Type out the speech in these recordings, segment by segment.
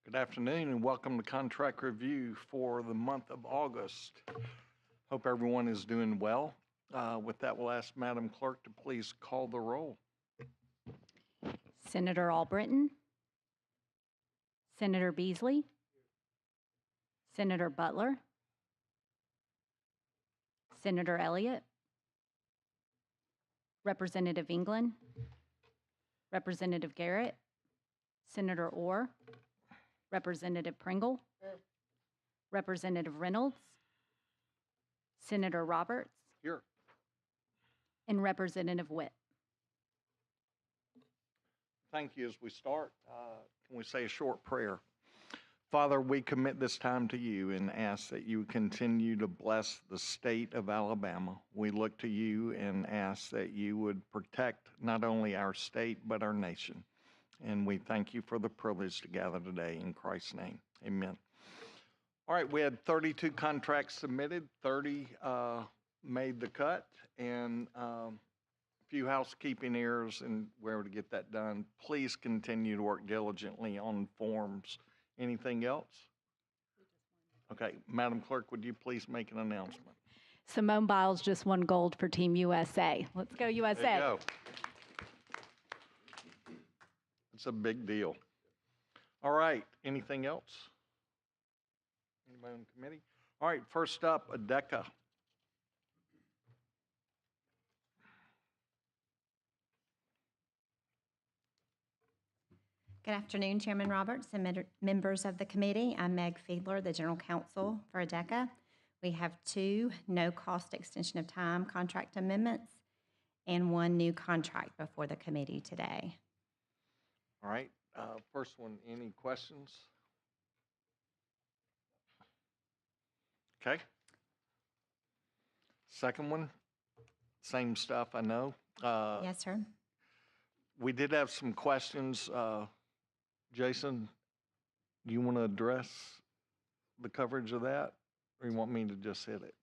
Good afternoon and welcome to Contract Review for the month of August. Hope everyone is doing well. With that, we'll ask Madam Clerk to please call the roll. Senator Albritton, Senator Beasley, Senator Butler, Senator Elliott, Representative England, Representative Garrett, Senator Orr, Representative Pringle, Representative Reynolds, Senator Roberts, Here. and Representative Witt. Thank you. As we start, can we say a short prayer? Father, we commit this time to you and ask that you continue to bless the state of Alabama. We look to you and ask that you would protect not only our state, but our nation. And we thank you for the privilege to gather today in Christ's name. Amen. All right, we had 32 contracts submitted, 30 made the cut, and a few housekeeping errors, and we're able to get that done. Please continue to work diligently on forms. Anything else? Okay, Madam Clerk, would you please make an announcement? Simone Biles just won gold for Team USA. Let's go USA. There you go. It's a big deal. All right, anything else? Anybody on the committee? All right, first up, ADECA. Good afternoon, Chairman Roberts and members of the committee. I'm Meg Fiedler, the General Counsel for ADECA. We have 2 no-cost extension of time contract amendments and 1 new contract before the committee today. All right, first one, any questions? Okay. Second one, same stuff, I know. Yes, sir. We did have some questions. Jason, do you want to address the coverage of that, or you want me to just hit it?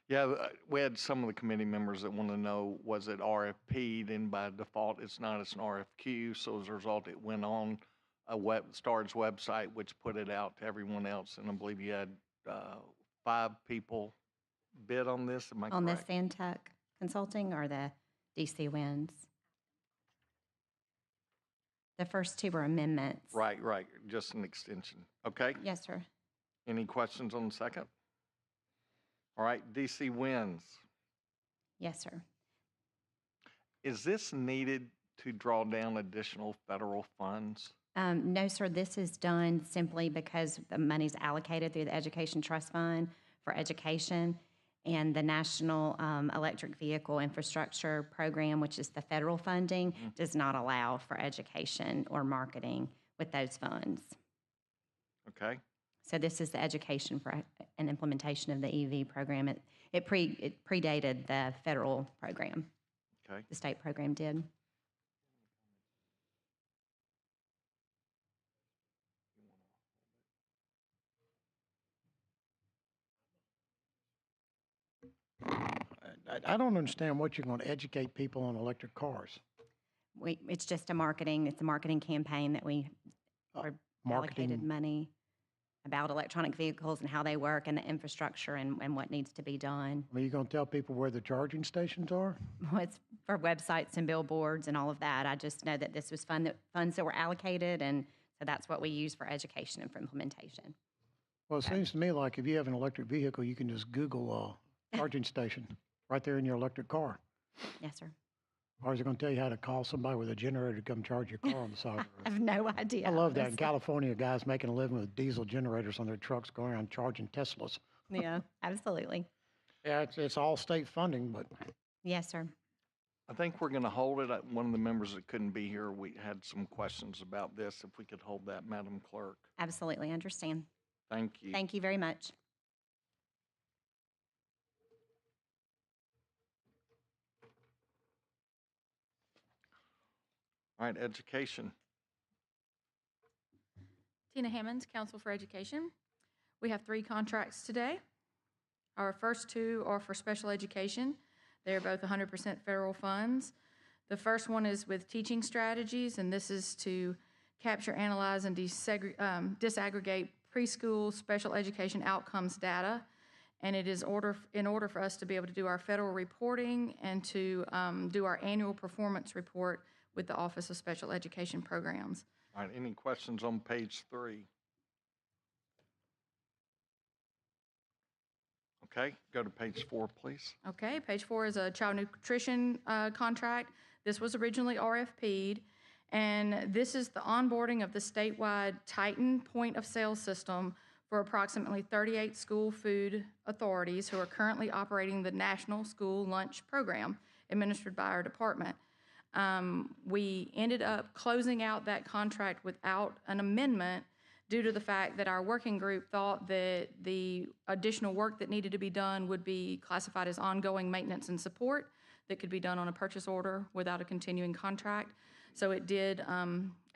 Yeah, we had some of the committee members that want to know, was it RFP'd, and by default, it's not, it's an RFQ, so as a result, it went on a STARS website, which put it out to everyone else, and I believe you had 5 people bid on this, am I correct? On the Santec Consulting or the DC Winds? The first 2 were amendments. Right, just an extension. Okay. Yes, sir. Any questions on the second? All right, DC Winds. Yes, sir. Is this needed to draw down additional federal funds? No, sir. This is done simply because the money's allocated through the Education Trust Fund for education, and the National Electric Vehicle Infrastructure Program, which is the federal funding, does not allow for education or marketing with those funds. Okay. So this is the education for an implementation of the EV program. It predated the federal program. Okay. The state program did. I don't understand what you're going to educate people on electric cars. It's just a marketing campaign that we allocated money about electronic vehicles and how they work and the infrastructure and what needs to be done. Are you going to tell people where the charging stations are? Well, it's for websites and billboards and all of that. I just know that this was funds that were allocated, and so that's what we use for education and for implementation. Well, it seems to me like if you have an electric vehicle, you can just Google charging station right there in your electric car. Yes, sir. Or is it going to tell you how to call somebody with a generator to come charge your car on the side of the road? I have no idea. I love that. In California, guys making a living with diesel generators on their trucks going around charging Teslas. Yeah, absolutely. Yeah, it's all state funding, but... Yes, sir. I think we're going to hold it. One of the members that couldn't be here, we had some questions about this. If we could hold that, Madam Clerk. Absolutely, understand. Thank you. Thank you very much. All right, education. Tina Hammonds, Council for Education. We have 3 contracts today. Our first 2 are for special education. They're both 100% federal funds. The first one is with Teaching Strategies, and this is to capture, analyze, and disaggregate preschool special education outcomes data. And it is in order for us to be able to do our federal reporting and to do our annual performance report with the Office of Special Education Programs. All right, any questions on page 3? Okay, go to page 4, please. Okay, page 4 is a child nutrition contract. This was originally RFP'd, and this is the onboarding of the statewide Titan point of sale system for approximately 38 school food authorities who are currently operating the National School Lunch Program administered by our department. We ended up closing out that contract without an amendment due to the fact that our working group thought that the additional work that needed to be done would be classified as ongoing maintenance and support that could be done on a purchase order without a continuing contract. So it did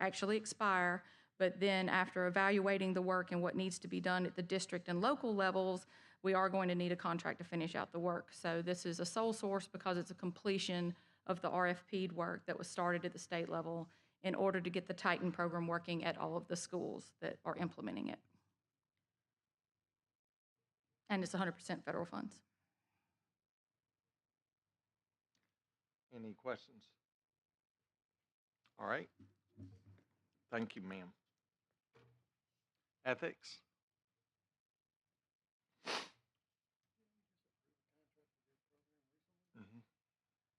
actually expire, but then after evaluating the work and what needs to be done at the district and local levels, we are going to need a contract to finish out the work. So this is a sole source because it's a completion of the RFP'd work that was started at the state level in order to get the Titan program working at all of the schools that are implementing it. And it's 100% federal funds. Any questions? All right. Thank you, ma'am. Ethics?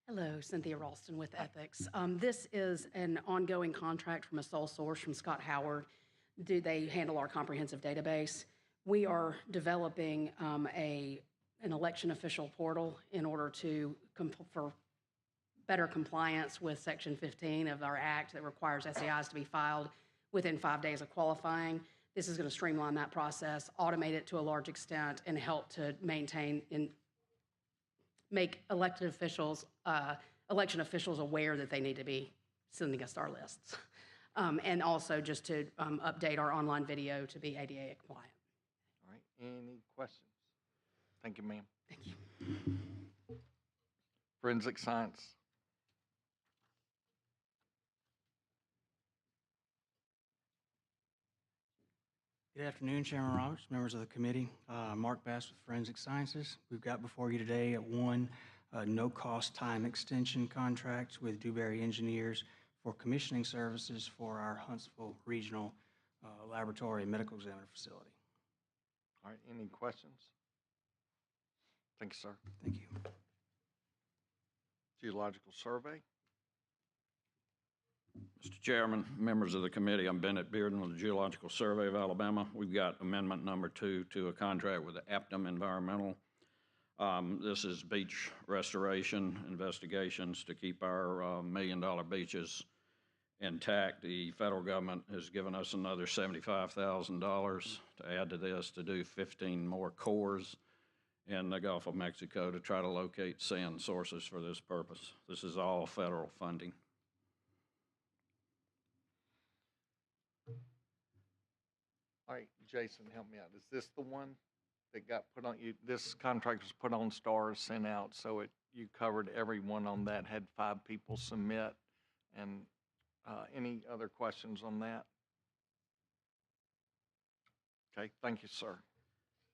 Hello, Cynthia Ralston with Ethics. This is an ongoing contract from a sole source from Scott Howard. They handle our comprehensive database. We are developing an election official portal in order to for better compliance with Section 15 of our act that requires SEIs to be filed within 5 days of qualifying. This is going to streamline that process, automate it to a large extent, and help to maintain and make election officials aware that they need to be sending us our lists. And also just to update our online video to be ADA compliant. All right, any questions? Thank you, ma'am. Thank you. Forensic science? Good afternoon, Chairman Roberts, members of the committee. Mark Bass with Forensic Sciences. We've got before you today at one no-cost time extension contract with Dewberry Engineers for commissioning services for our Huntsville Regional Laboratory and Medical Examiner facility. All right, any questions? Thank you, sir. Thank you. Geological survey? Mr. Chairman, members of the committee, I'm Bennett Bearden with the Geological Survey of Alabama. We've got amendment number 2 to a contract with Aptum Environmental. This is beach restoration investigations to keep our million-dollar beaches intact. The federal government has given us another $75,000 to add to this to do 15 more cores in the Gulf of Mexico to try to locate sand sources for this purpose. This is all federal funding. All right, Jason, help me out. Is this the one that got put on you? This contract was put on STARS, sent out, so you covered everyone on that, had 5 people submit. And any other questions on that? Okay, thank you, sir.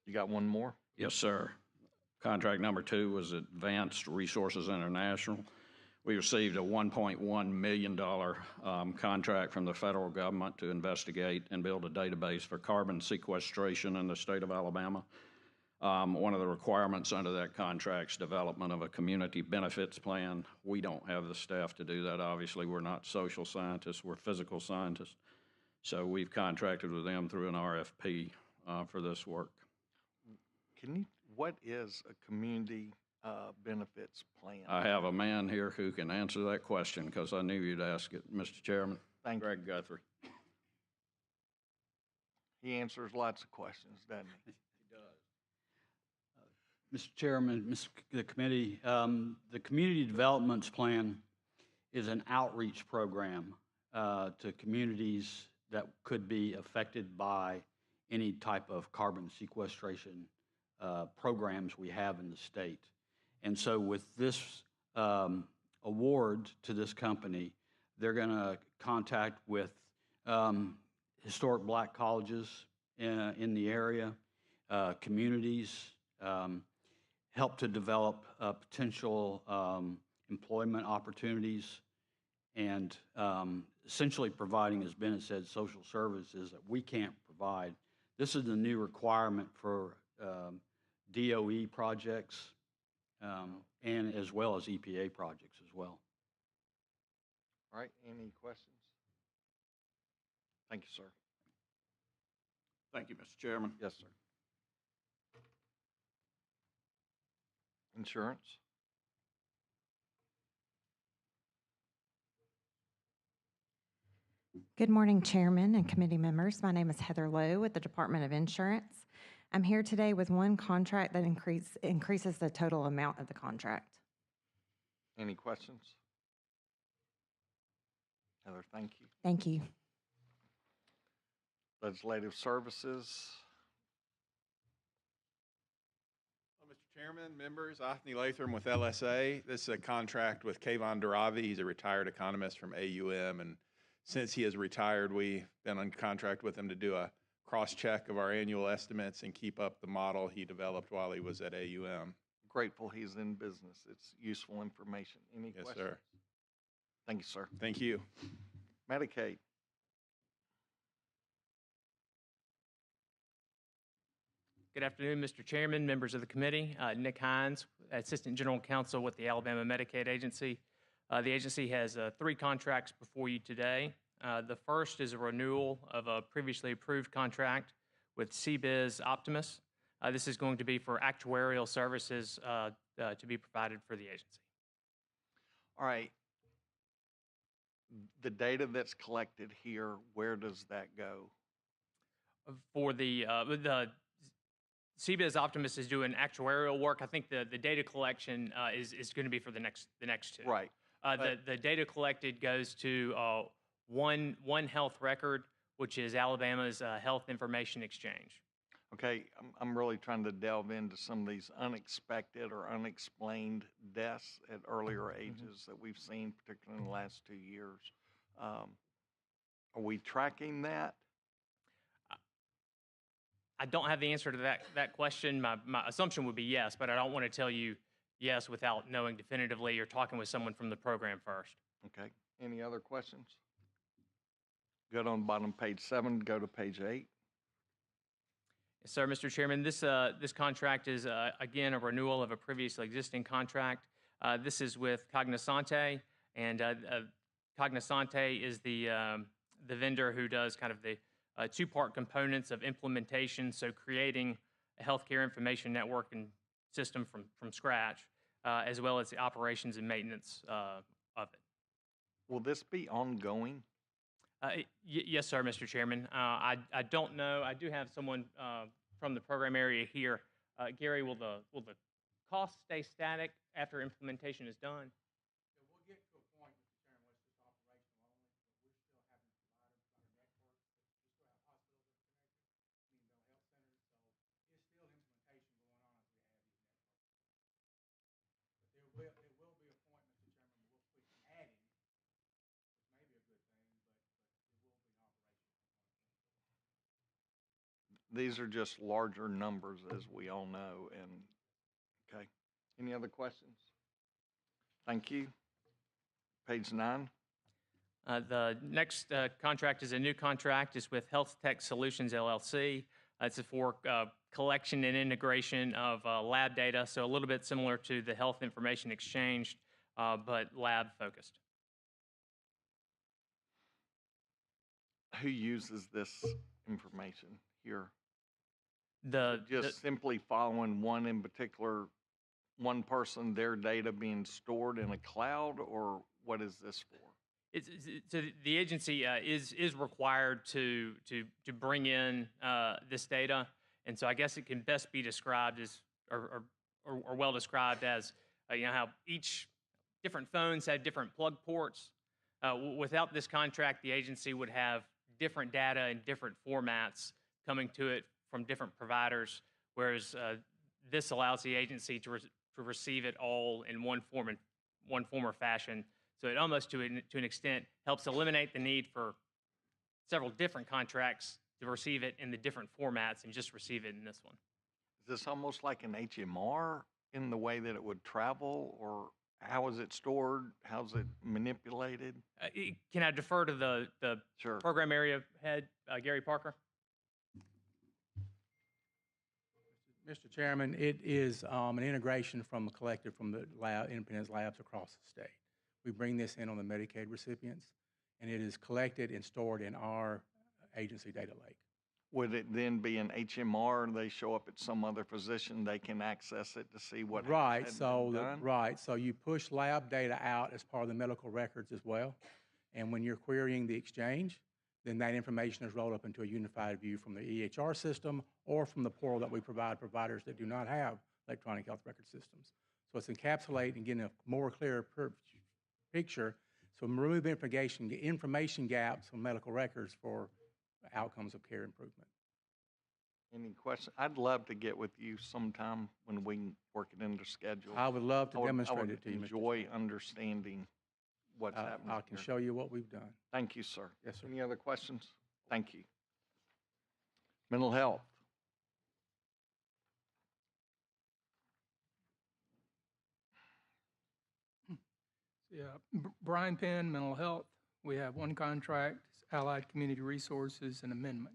You got one more? Yes, sir. Contract number 2 was Advanced Resources International. We received a $1.1 million contract from the federal government to investigate and build a database for carbon sequestration in the state of Alabama. One of the requirements under that contract is development of a community benefits plan. We don't have the staff to do that. Obviously, we're not social scientists, we're physical scientists. So we've contracted with them through an RFP for this work. What is a community benefits plan? I have a man here who can answer that question because I knew you'd ask it, Mr. Chairman. Thank you. Greg Guthrie. He answers lots of questions, doesn't he? Mr. Chairman, the committee, the Community Development Plan is an outreach program to communities that could be affected by any type of carbon sequestration programs we have in the state. And so with this award to this company, they're going to contact with historic black colleges in the area, communities, help to develop potential employment opportunities, and essentially providing, as Bennett said, social services that we can't provide. This is the new requirement for DOE projects and as well as EPA projects as well. All right, any questions? Thank you, sir. Thank you, Mr. Chairman. Yes, sir. Insurance? Good morning, Chairman and committee members. My name is Heather Lowe with the Department of Insurance. I'm here today with one contract that increases the total amount of the contract. Any questions? Heather, thank you. Thank you. Legislative Services? Mr. Chairman, members, Anthony Latham with LSA. This is a contract with Kayvon Daravi. He's a retired economist from AUM, and since he has retired, we've been on contract with him to do a cross-check of our annual estimates and keep up the model he developed while he was at AUM. Grateful he's in business. It's useful information. Any Yes, questions? sir. Thank you, sir. Thank you. Medicaid? Good afternoon, Mr. Chairman, members of the committee. Nick Hines, Assistant General Counsel with the Alabama Medicaid Agency. The agency has 3 contracts before you today. The first is a renewal of a previously approved contract with CBiz Optimus. This is going to be for actuarial services to be provided for the agency. All right. The data that's collected here, where does that go? For the CBiz Optimus is doing actuarial work. I think the data collection is going to be for the next 2. Right. The data collected goes to one health record, which is Alabama's Health Information Exchange. Okay, I'm really trying to delve into some of these unexpected or unexplained deaths at earlier ages that we've seen, particularly in the last 2 years. Are we tracking that? I don't have the answer to that question. My assumption would be yes, but I don't want to tell you yes without knowing definitively or talking with someone from the program first. Okay. Any other questions? Good on bottom page 7. Go to page 8. Yes, sir, Mr. Chairman. This contract is again a renewal of a previously existing contract. This is with Cognosante, and Cognosante is the vendor who does kind of the 2-part components of implementation, so creating a healthcare information network and system from scratch, as well as the operations and maintenance of it. Will this be ongoing? Yes, sir, Mr. Chairman. I don't know. I do have someone from the program area here. Gary, will the cost stay static after implementation is done? We'll get to a point, Mr. Chairman, where it's just operational only, but we're still having providers on our network. We still have hospitals that are connected, mental health centers, so it's still implementation going on as we add these networks. But there will be a point, Mr. Chairman, where we'll quit adding, which may be a good thing, but it will be operational. These are just larger numbers, as we all know. And okay. Any other questions? Thank you. Page 9. The next contract is a new contract. It's with Health Tech Solutions, LLC. It's for collection and integration of lab data, so a little bit similar to the Health Information Exchange, but lab-focused. Who uses this information here? Simply following one in particular, one person, their data being stored in a cloud, or what is this for? So the agency is required to bring in this data, and so I guess it can best be described as, or well described as, how each different phones have different plug ports. Without this contract, the agency would have different data in different formats coming to it from different providers, whereas this allows the agency to receive it all in one form or fashion. So it almost, to an extent, helps eliminate the need for several different contracts to receive it in the different formats and just receive it in this one. Is this almost like an HMR in the way that it would travel, or how is it stored? How's it manipulated? Can I defer to the Sure. program area head, Gary Parker? Mr. Chairman, it is an integration from a collective from the Independence Labs across the state. We bring this in on the Medicaid recipients, and it is collected and stored in our agency data lake. Would it then be an HMR? They show up at some other physician, they can access it to see what Right, had so, been done? right, so you push lab data out as part of the medical records as well. And when you're querying the exchange, then that information is rolled up into a unified view from the EHR system or from the portal that we provide providers that do not have electronic health record systems. So it's encapsulating and getting a more clear picture, so remove information gaps from medical records for outcomes of care improvement. Any questions? I'd love to get with you sometime when we can work it into schedule. I would love to I demonstrate would it to you, Mr. enjoy understanding what's happening. I can here. show you what we've done. Thank you, sir. Yes, sir. Any other questions? Thank you. Mental health. Yeah, Brian Penn, Mental Health. We have one contract, Allied Community Resources, an amendment.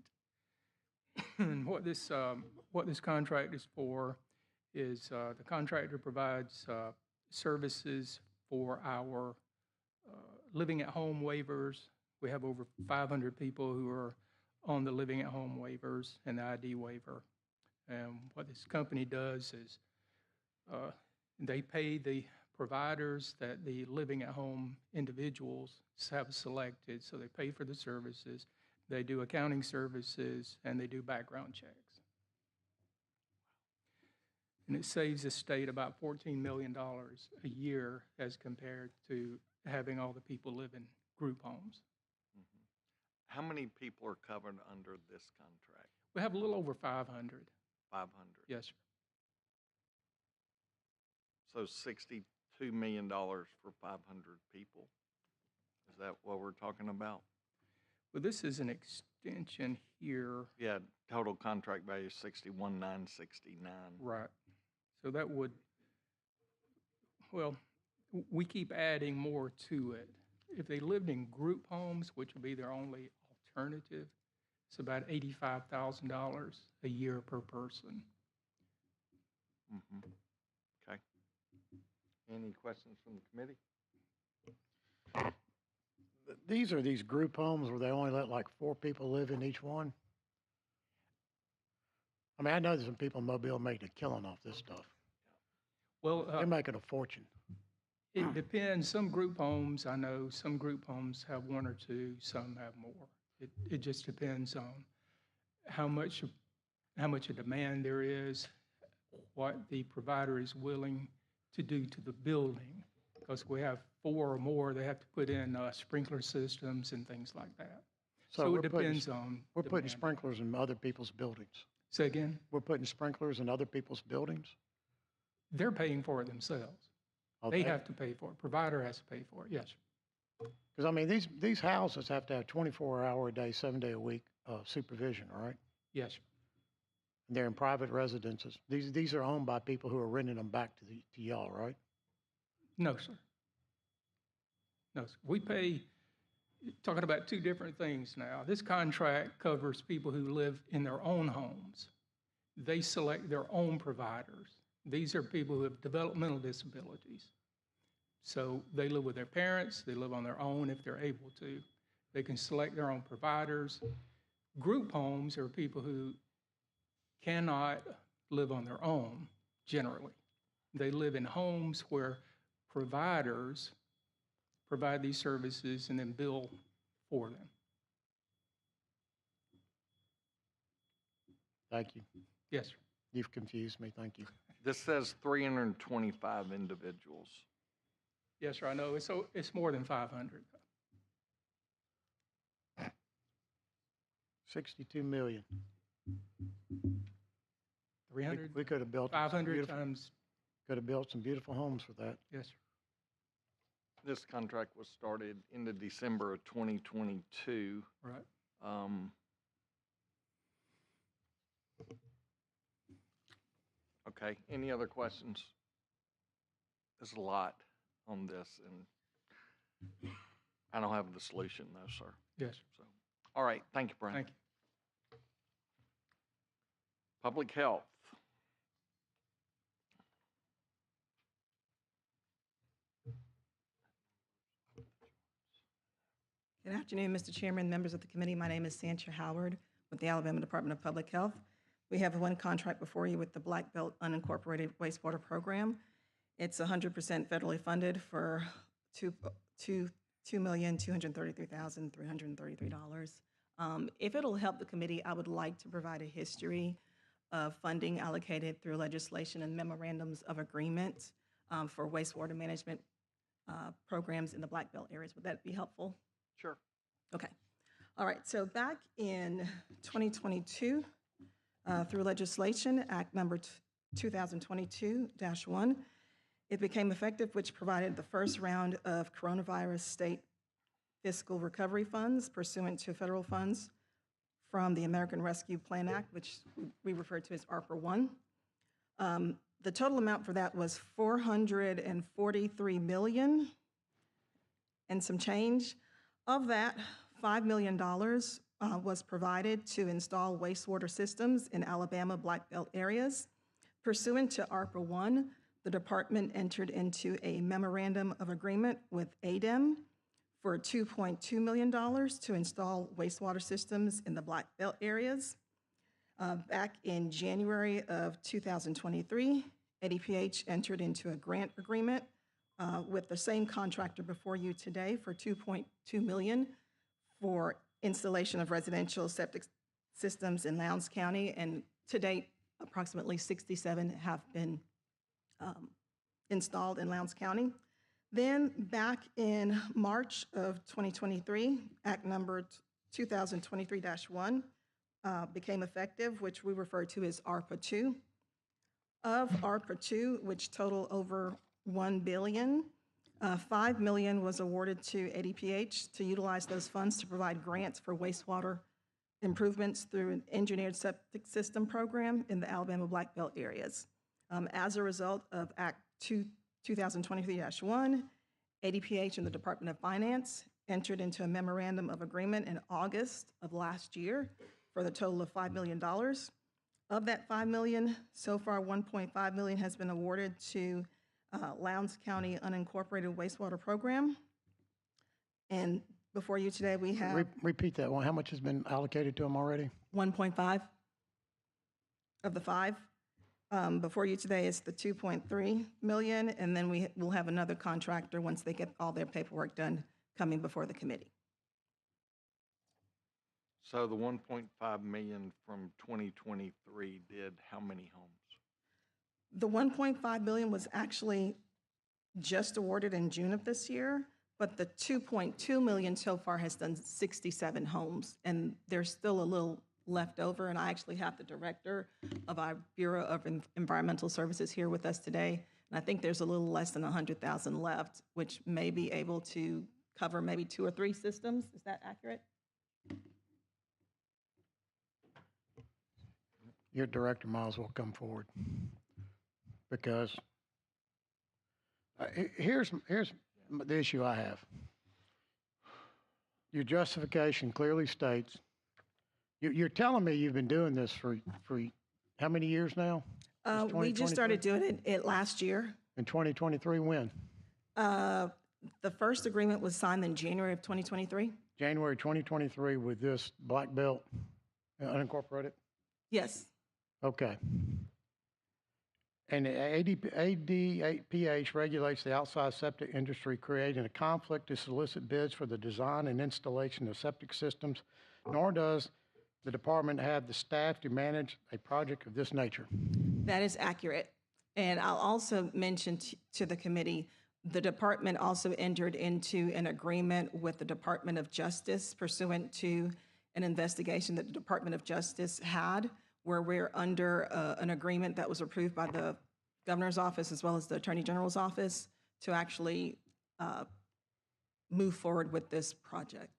And what this contract is for is the contractor provides services for our living at home waivers. We have over 500 people who are on the living at home waivers and the ID waiver. And what this company does is they pay the providers that the living at home individuals have selected. So they pay for the services, they do accounting services, and they do background checks. And it saves the state about $14 million a year as compared to having all the people live in group homes. How many people are covered under this contract? We have a little over 500. 500. Yes, sir. So $62 million for 500 people. Is that what we're talking about? Well, this is an extension here. Yeah, total contract value 61,969. Right. So that would, well, we keep adding more to it. If they lived in group homes, which would be their only alternative, it's about $85,000 a year per person. Mm-hmm. Okay. Any questions from the committee? These are these group homes where they only let like 4 people live in each one? I mean, I know there's some people in Mobile making a killing off this stuff. Well, They're making a fortune. it depends. Some group homes, I know, some group homes have 1 or 2, some have more. It just depends on how much a demand there is, what the provider is willing to do to the building. Because we have 4 or more, they have to put in sprinkler systems and things like that. So it depends on We're putting demand. sprinklers in other people's buildings. Say again? We're putting sprinklers in other people's buildings? They're paying for it themselves. They have to pay for it. Provider has to pay for it, yes. Because, I mean, these houses have to have 24-hour a day, 7-day a week supervision, right? Yes, sir. And they're in private residences. These are owned by people who are renting them back to y'all, right? No, sir. No, sir. We pay, talking about 2 different things now. This contract covers people who live in their own homes. They select their own providers. These are people who have developmental disabilities. So they live with their parents, they live on their own if they're able to. They can select their own providers. Group homes are people who cannot live on their own, generally. They live in homes where providers provide these services and then bill for them. Thank you. Yes, sir. You've confused me. Thank you. This says 325 individuals. Yes, sir, I know. It's more than 500. 62 million. 300, We could have built 500 times, could have built some beautiful homes with that. yes, sir. This contract was started in the December of 2022. Right. Okay, any other questions? There's a lot on this, and I don't have the solution though, sir. Yes, sir. So, all right, thank you, Brian. Thank you. Public health. Good afternoon, Mr. Chairman, members of the committee. My name is Santia Howard with the Alabama Department of Public Health. We have one contract before you with the Black Belt Unincorporated Wastewater Program. It's 100% federally funded for $2,233,333. If it'll help the committee, I would like to provide a history of funding allocated through legislation and memorandums of agreement for wastewater management programs in the Black Belt areas. Would that be helpful? Sure. Okay. All right. So back in 2022, through legislation, Act number 2022-1, it became effective, which provided the first round of coronavirus state fiscal recovery funds pursuant to federal funds from the American Rescue Plan Act, which we refer to as ARPA 1. The total amount for that was $443 million and some change. Of that, $5 million was provided to install wastewater systems in Alabama Black Belt areas. Pursuant to ARPA 1, the department entered into a memorandum of agreement with ADEM for $2.2 million to install wastewater systems in the Black Belt areas. Back in January of 2023, ADPH entered into a grant agreement with the same contractor before you today for $2.2 million for installation of residential septic systems in Lowndes County, and to date, approximately 67 have been installed in Lowndes County. Then back in March of 2023, Act number 2023-1 became effective, which we refer to as ARPA 2. Of ARPA 2, which total over $1 billion, $5 million was awarded to ADPH to utilize those funds to provide grants for wastewater improvements through an engineered septic system program in the Alabama Black Belt areas. As a result of Act 2023-1, ADPH and the Department of Finance entered into a memorandum of agreement in August of last year for the total of $5 million. Of that $5 million, so far $1.5 million has been awarded to Lowndes County Unincorporated Wastewater Program. And before you today, we have Repeat that one. How much has been allocated to them already? 1.5 of the 5. Before you today is the 2.3 million, and then we will have another contractor once they get all their paperwork done coming before the committee. So the 1.5 million from 2023 did how many homes? The 1.5 billion was actually just awarded in June of this year, but the 2.2 million so far has done 67 homes, and there's still a little left over, and I actually have the director of our Bureau of Environmental Services here with us today, and I think there's a little less than 100,000 left, which may be able to cover maybe 2 or 3 systems. Is that accurate? Your director might as well come forward, because here's the issue I have. Your justification clearly states, you're telling me you've been doing this for how many years now? We just started doing it last year. In 2023, when? The first agreement was signed in January of 2023. January 2023 with this Black Belt Unincorporated? Yes. Okay. And ADPH regulates the outside septic industry, creating a conflict to solicit bids for the design and installation of septic systems, nor does the department have the staff to manage a project of this nature. That is accurate. And I'll also mention to the committee, the department also entered into an agreement with the Department of Justice pursuant to an investigation that the Department of Justice had, where we're under an agreement that was approved by the governor's office as well as the attorney general's office to actually move forward with this project.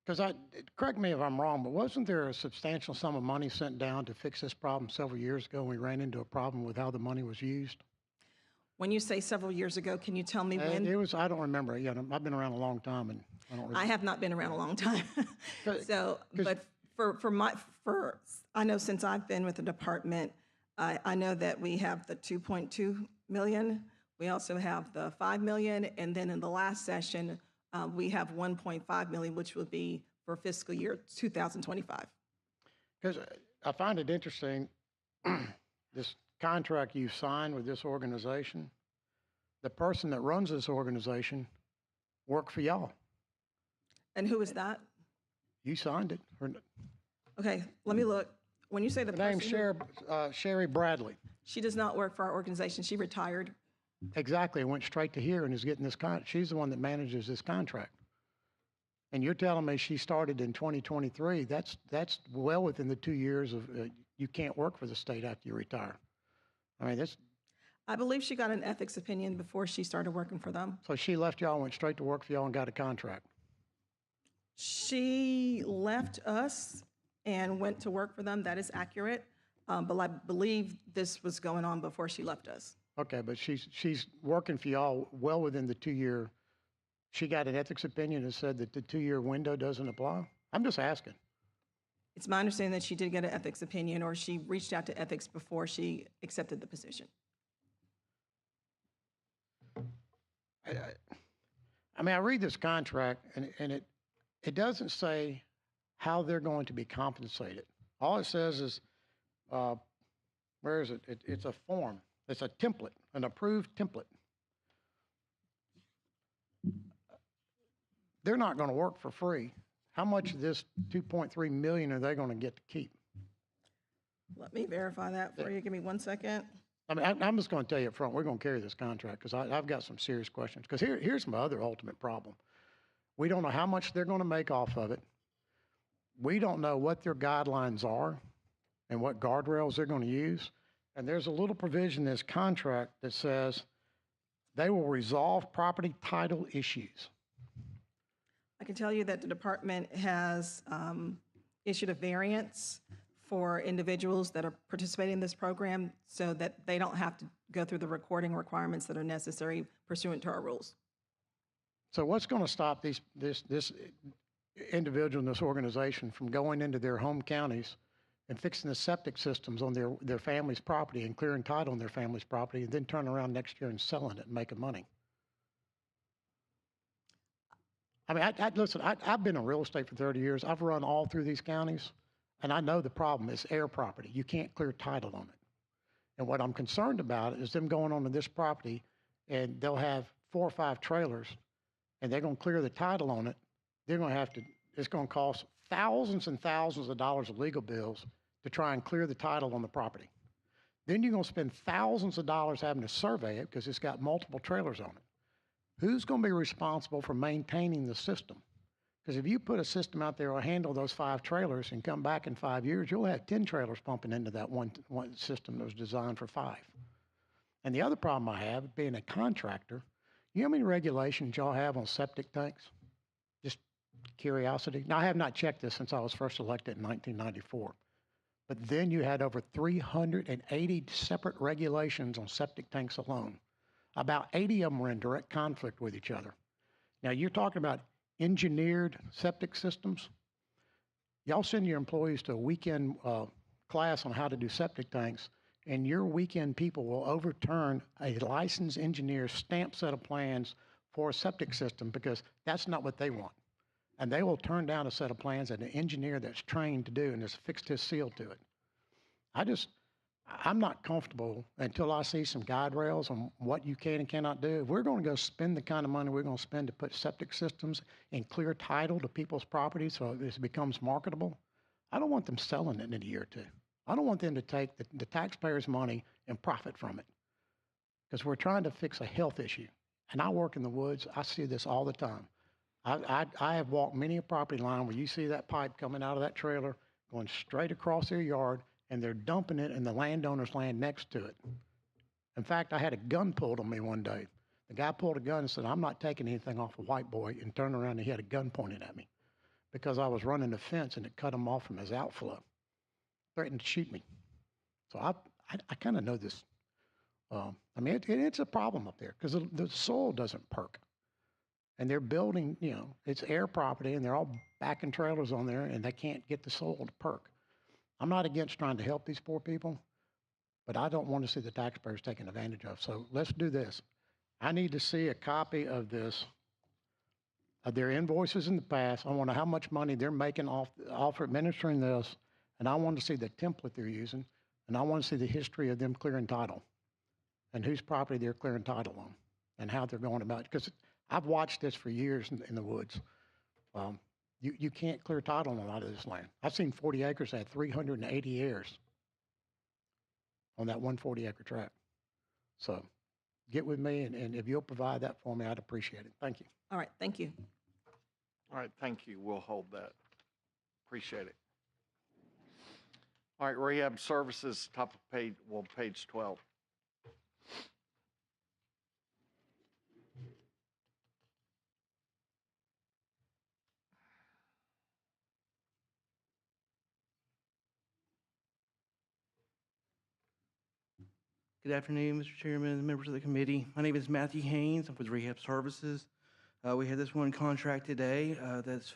Because correct me if I'm wrong, but wasn't there a substantial sum of money sent down to fix this problem several years ago? We ran into a problem with how the money was used. When you say several years ago, can you tell me when? It was, I don't remember. You know, I've been around a long time and I don't remember. I have not been around a long time. So, but I know since I've been with the department, I know that we have the 2.2 million. We also have the 5 million. And then in the last session, we have 1.5 million, which would be for fiscal year 2025. Because I find it interesting, this contract you signed with this organization, the person that runs this organization worked for y'all. And who is that? You signed it. Okay, let me look. When you say the Her name's Sherry Bradley. She does not work for our organization. She retired. Exactly. Went straight to here and is getting this she's the one that manages this contract. And you're telling me she started in 2023. That's well within the 2 years of you can't work for the state after you retire. I mean, I believe she got an ethics opinion before she started working for them. So she left y'all, went straight to work for y'all and got a contract. She left us and went to work for them. That is accurate. But I believe this was going on before she left us. Okay, but she's working for y'all well within the 2 year. She got an ethics opinion and said that the 2 year window doesn't apply. I'm just asking. It's my understanding that she did get an ethics opinion, or she reached out to ethics before she accepted the position. I mean, I read this contract and it doesn't say how they're going to be compensated. All it says is, where is it? It's a form. It's a template, an approved template. They're not going to work for free. How much of this 2.3 million are they going to get to keep? Let me verify that for you. Give me 1 second. I mean, I'm just going to tell you up front, we're going to carry this contract because I've got some serious questions. Because here's my other ultimate problem. We don't know how much they're going to make off of it. We don't know what their guidelines are and what guardrails they're going to use. And there's a little provision in this contract that says they will resolve property title issues. I can tell you that the department has issued a variance for individuals that are participating in this program so that they don't have to go through the recording requirements that are necessary pursuant to our rules. So what's going to stop this individual in this organization from going into their home counties and fixing the septic systems on their family's property and clearing title on their family's property and then turning around next year and selling it and making money? I mean, listen, I've been in real estate for 30 years. I've run all through these counties, and I know the problem is air property. You can't clear title on it. And what I'm concerned about is them going onto this property, and they'll have 4 or 5 trailers, and they're going to clear the title on it. They're going to have to, it's going to cost thousands and thousands of dollars of legal bills to try and clear the title on the property. Then you're going to spend thousands of dollars having to survey it because it's got multiple trailers on it. Who's going to be responsible for maintaining the system? Because if you put a system out there or handle those 5 trailers and come back in 5 years, you'll have 10 trailers pumping into that one system that was designed for 5. And the other problem I have, being a contractor, you know how many regulations y'all have on septic tanks? Just curiosity. Now, I have not checked this since I was first elected in 1994. But then you had over 380 separate regulations on septic tanks alone. About 80 of them were in direct conflict with each other. Now, you're talking about engineered septic systems. Y'all send your employees to a weekend class on how to do septic tanks, and your weekend people will overturn a licensed engineer's stamped set of plans for a septic system because that's not what they want. And they will turn down a set of plans that an engineer that's trained to do and has fixed his seal to it. I'm not comfortable until I see some guide rails on what you can and cannot do. If we're going to go spend the kind of money we're going to spend to put septic systems and clear title to people's property so it becomes marketable, I don't want them selling it in a year or 2. I don't want them to take the taxpayers' money and profit from it because we're trying to fix a health issue. And I work in the woods. I see this all the time. I have walked many a property line where you see that pipe coming out of that trailer going straight across their yard, and they're dumping it in the landowner's land next to it. In fact, I had a gun pulled on me one day. The guy pulled a gun and said, "I'm not taking anything off a white boy," and turned around and he had a gun pointed at me because I was running the fence and it cut him off from his outflow. Threatened to shoot me. So I kind of know this. I mean, it's a problem up there because the soil doesn't perk. And they're building, you know, it's air property and they're all backing trailers on there and they can't get the soil to perk. I'm not against trying to help these poor people, but I don't want to see the taxpayers taken advantage of. So let's do this. I need to see a copy of this, of their invoices in the past. I want to know how much money they're making off administering this. And I want to see the template they're using. And I want to see the history of them clearing title and whose property they're clearing title on and how they're going about it. Because I've watched this for years in the woods. You can't clear title on a lot of this land. I've seen 40 acres that had 380 heirs on that 140-acre tract. So get with me, and if you'll provide that for me, I'd appreciate it. Thank you. All right, thank you. All right, thank you. We'll hold that. Appreciate it. All right, rehab services, top of page 12. Good afternoon, Mr. Chairman, members of the committee. My name is Matthew Haynes. I'm with Rehab Services. We had this one contract today that's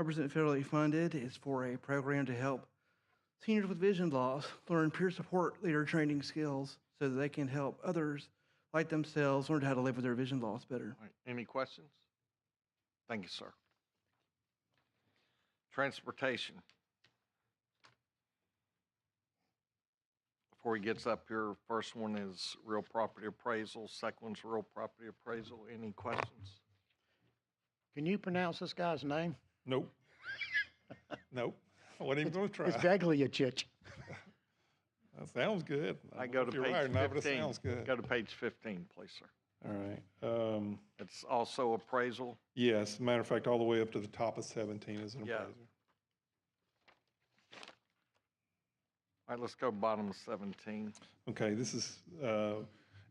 100% federally funded. It's for a program to help seniors with vision loss learn peer support leader training skills so that they can help others like themselves learn how to live with their vision loss better. All right, any questions? Thank you, sir. Transportation. Before he gets up here, first one is real property appraisal, second one's real property appraisal. Any questions? Can you pronounce this guy's name? Nope. Nope. I wasn't even going to try. It's Vagliachich. That sounds good. I go to if you're page right or not, but it 15. sounds good. Go to page 15, please, sir. All right. It's also appraisal. Yes, as a matter of fact, all the way up to the top of 17 is an Yeah. appraiser. All right, let's go bottom of 17. Okay, this is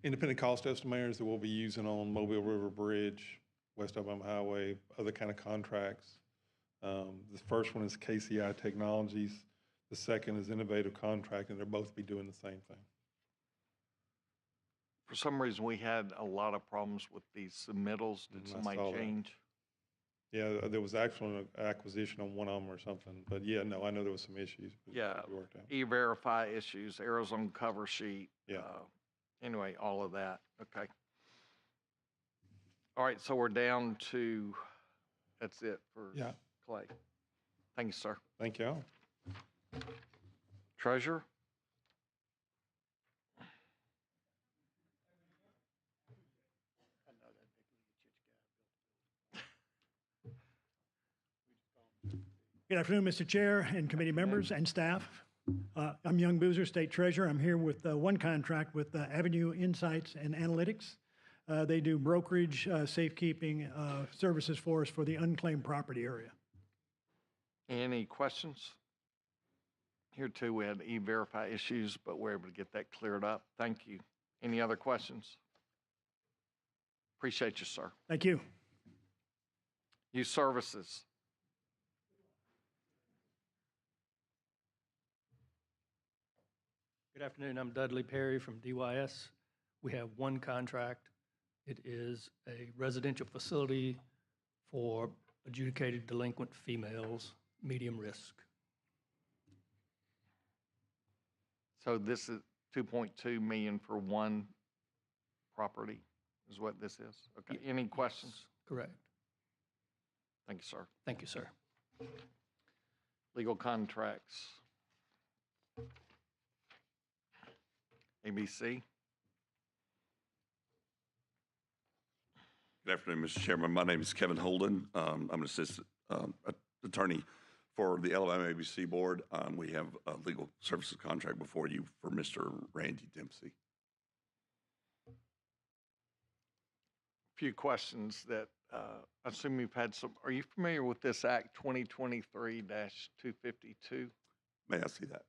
independent cost estimators that we'll be using on Mobile River Bridge, West Alabama Highway, other kind of contracts. The first one is KCI Technologies. The second is Innovative Contracting. They'll both be doing the same thing. For some reason, we had a lot of problems with these submittals. Did I somebody saw that. change? Yeah, there was actually an acquisition on one of them or something. But yeah, no, I know there was some issues. But Yeah, it worked out. E-Verify issues, errors on cover sheet. Yeah. Anyway, all of that. Okay. All right, so we're down to, that's it for Yeah. Clay. Thank you, sir. Thank you. Treasurer? Good afternoon, Mr. Chair and committee members and staff. I'm Young Boozer, State Treasurer. I'm here with one contract with Avenue Insights and Analytics. They do brokerage, safekeeping services for us for the unclaimed property area. Any questions? Here too, we had E-Verify issues, but we're able to get that cleared up. Thank you. Any other questions? Appreciate you, sir. Thank you. Youth Services. Good afternoon. I'm Dudley Perry from DYS. We have one contract. It is a residential facility for adjudicated delinquent females, medium risk. So this is 2.2 million for one property is what this is? Okay. Any questions? Correct. Thank you, sir. Thank you, sir. Legal contracts. ABC. Good afternoon, Mr. Chairman. My name is Kevin Holden. I'm an assistant attorney for the Alabama ABC Board. We have a legal services contract before you for Mr. Randy Dempsey. A few questions that I assume you've had some. Are you familiar with this Act 2023-252? May I see that?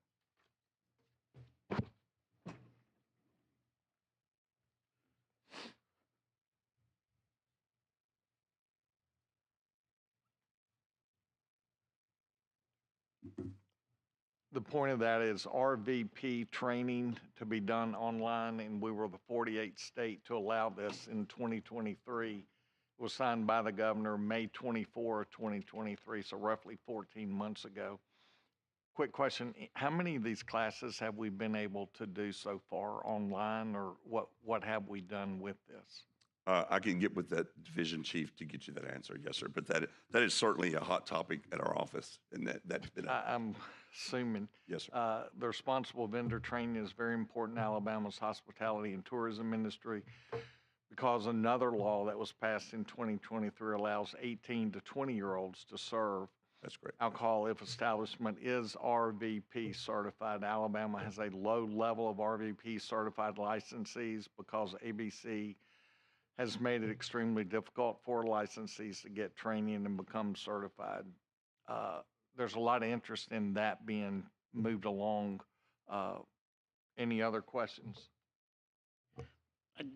the point of that is RVP training to be done online, and we were the 48th state to allow this in 2023. It was signed by the governor May 24 of 2023, so roughly 14 months ago. Quick question, how many of these classes have we been able to do so far online, or what have we done with this? I can get with that division chief to get you that answer, yes, sir. But that is certainly a hot topic at our office, and that's been. I'm assuming. Yes, sir. The responsible vendor training is very important in Alabama's hospitality and tourism industry, because another law that was passed in 2023 allows 18 to 20-year-olds to serve. That's great. Alcohol if establishment is RVP certified. Alabama has a low level of RVP certified licensees because ABC has made it extremely difficult for licensees to get training and become certified. There's a lot of interest in that being moved along. Any other questions?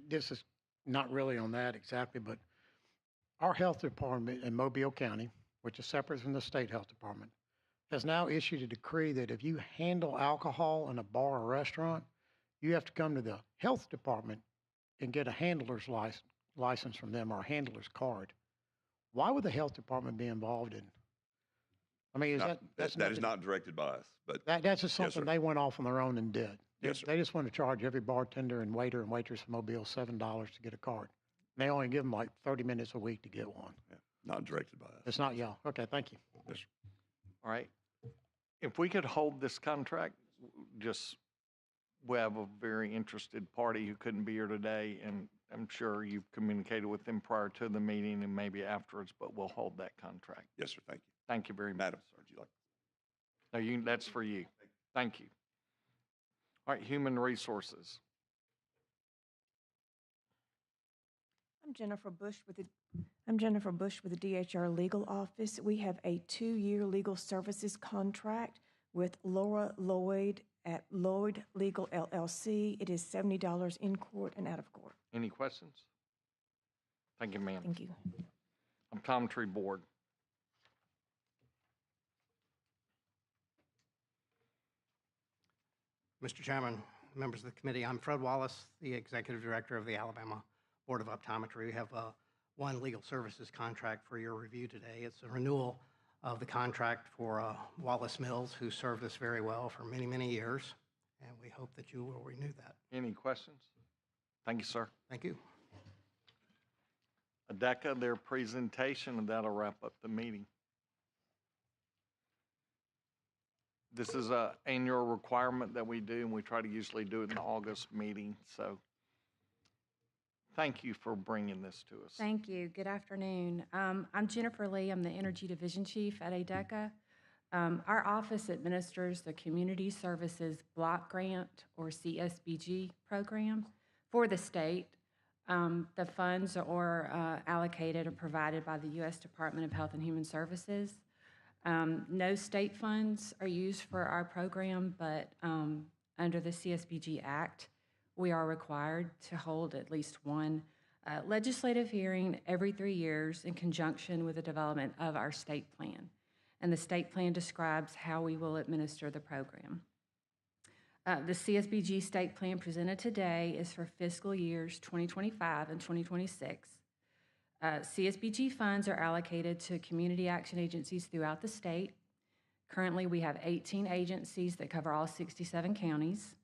This is not really on that exactly, but our health department in Mobile County, which is separate from the state health department, has now issued a decree that if you handle alcohol in a bar or restaurant, you have to come to the health department and get a handler's license from them or a handler's card. Why would the health department be involved in? I mean, That is not directed by us, but that's just Yes, something sir. they went off on their own and did. Yes, sir. They just want to charge every bartender and waiter and waitress in Mobile $7 to get a card. They only give them like 30 minutes a week to get one. not directed by us. It's not y'all. Okay, thank you. Yes, sir. All right. If we could hold this contract, we have a very interested party who couldn't be here today, and I'm sure you've communicated with them prior to the meeting and maybe afterwards, but we'll hold that contract. Yes, sir. Thank you. Thank you very much. Madam, sir, would you like? No, that's for you. Thank you. All right, human resources. I'm Jennifer Bush with the DHR Legal Office. We have a 2-year legal services contract with Laura Lloyd at Lloyd Legal LLC. It is $70 in court and out of court. Any questions? Thank you, ma'am. Thank you. Optometry Board. Mr. Chairman, members of the committee, I'm Fred Wallace, the Executive Director of the Alabama Board of Optometry. We have one legal services contract for your review today. It's a renewal of the contract for Wallace Mills, who served us very well for many, many years, and we hope that you will renew that. Any questions? Thank you, sir. Thank you. ADECA, their presentation, and that'll wrap up the meeting. This is an annual requirement that we do, and we try to usually do it in the August meeting. So thank you for bringing this to us. Thank you. Good afternoon. I'm Jennifer Lee. I'm the Energy Division Chief at ADECA. Our office administers the Community Services Block Grant, or CSBG, program for the state. The funds are allocated or provided by the U.S. Department of Health and Human Services. No state funds are used for our program, but under the CSBG Act, we are required to hold at least one legislative hearing every 3 years in conjunction with the development of our state plan. And the state plan describes how we will administer the program. The CSBG state plan presented today is for fiscal years 2025 and 2026. CSBG funds are allocated to community action agencies throughout the state. Currently, we have 18 agencies that cover all 67 counties.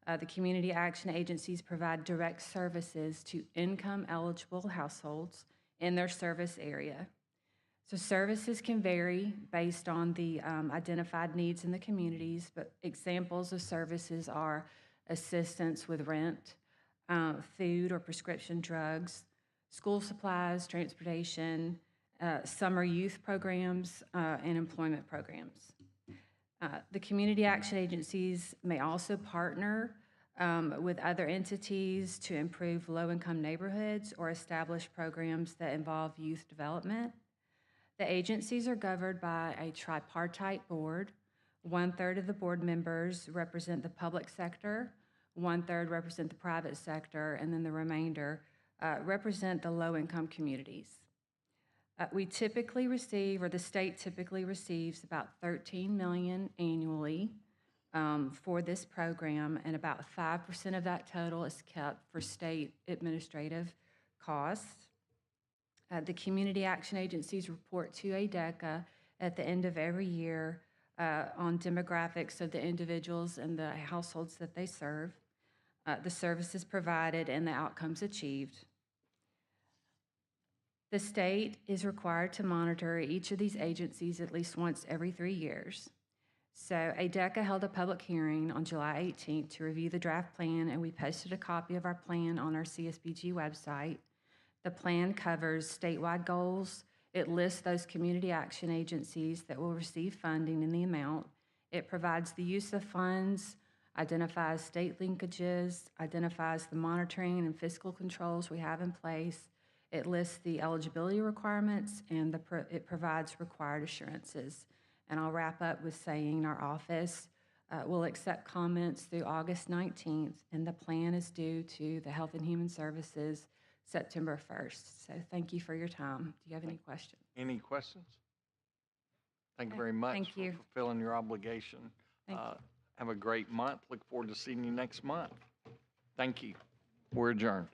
The community action agencies provide direct services to income-eligible households in their service area. So services can vary based on the identified needs in the communities, but examples of services are assistance with rent, food or prescription drugs, school supplies, transportation, summer youth programs, and employment programs. The community action agencies may also partner with other entities to improve low-income neighborhoods or establish programs that involve youth development. The agencies are governed by a tripartite board. 1/3 of the board members represent the public sector, 1/3 represent the private sector, and then the remainder represent the low-income communities. We typically receive, or the state typically receives, about $13 million annually for this program, and about 5% of that total is kept for state administrative costs. The community action agencies report to ADECA at the end of every year on demographics of the individuals and the households that they serve, the services provided, and the outcomes achieved. The state is required to monitor each of these agencies at least once every 3 years. So ADECA held a public hearing on July 18th to review the draft plan, and we posted a copy of our plan on our CSBG website. The plan covers statewide goals. It lists those community action agencies that will receive funding in the amount. It provides the use of funds, identifies state linkages, identifies the monitoring and fiscal controls we have in place. It lists the eligibility requirements, and it provides required assurances. And I'll wrap up with saying our office will accept comments through August 19th, and the plan is due to the Health and Human Services September 1st. So thank you for your time. Do you have any questions? Any questions? Thank you Okay, very much thank you. for fulfilling your obligation. Thank you. Have a great month. Look forward to seeing you next month. Thank you. We're adjourned.